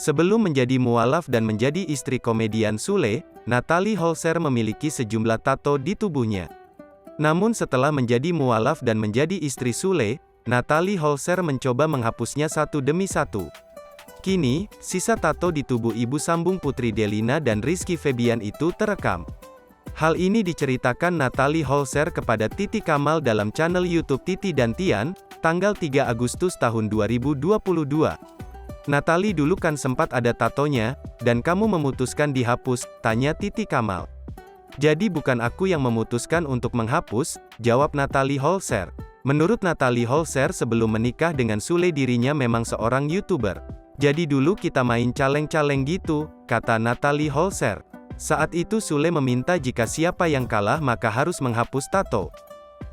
Sebelum menjadi mualaf dan menjadi istri komedian Sule, Natalie Holzer memiliki sejumlah tato di tubuhnya. Namun setelah menjadi mualaf dan menjadi istri Sule, Natalie Holzer mencoba menghapusnya satu demi satu. Kini, sisa tato di tubuh ibu sambung Putri Delina dan Rizky Febian itu terekam. Hal ini diceritakan Natalie Holzer kepada Titi Kamal dalam channel YouTube Titi dan Tian, tanggal 3 Agustus tahun 2022. Natalie dulu kan sempat ada tatonya, dan kamu memutuskan dihapus, tanya Titi Kamal. Jadi bukan aku yang memutuskan untuk menghapus, jawab Natalie Holzer. Menurut Natalie Holzer sebelum menikah dengan Sule dirinya memang seorang YouTuber. Jadi dulu kita main caleng-caleng gitu, kata Natalie Holzer. Saat itu Sule meminta jika siapa yang kalah maka harus menghapus tato.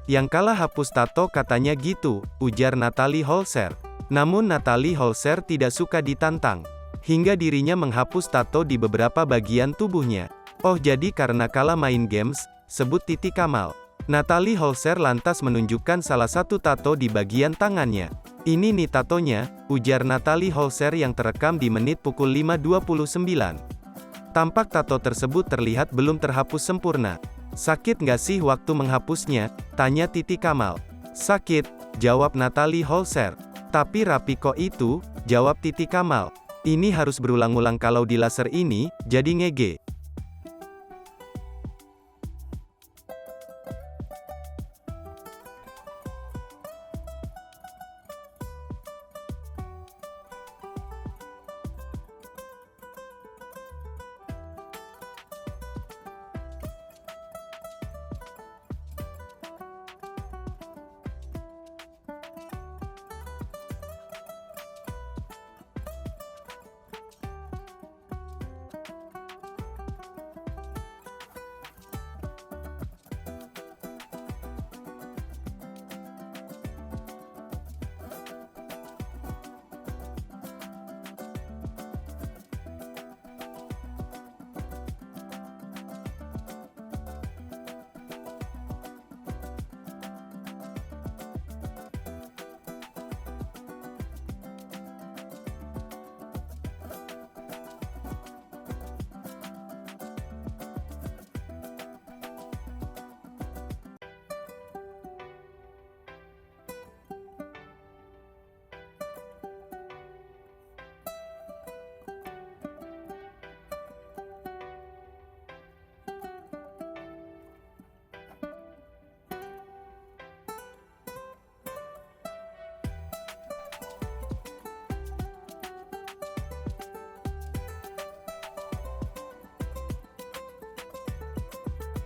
Yang kalah hapus tato katanya gitu, ujar Natalie Holzer. Namun Natalie Holzer tidak suka ditantang, hingga dirinya menghapus tato di beberapa bagian tubuhnya. Oh jadi karena kalah main games, sebut Titi Kamal. Natalie Holzer lantas menunjukkan salah satu tato di bagian tangannya. Ini nih tatonya, ujar Natalie Holzer yang terekam di menit pukul 5.29. Tampak tato tersebut terlihat belum terhapus sempurna. Sakit nggak sih waktu menghapusnya? Tanya Titi Kamal. Sakit, jawab Natalie Holzer. Tapi rapi kok itu, jawab Titi Kamal. Ini harus berulang-ulang kalau di laser ini, jadi ngege.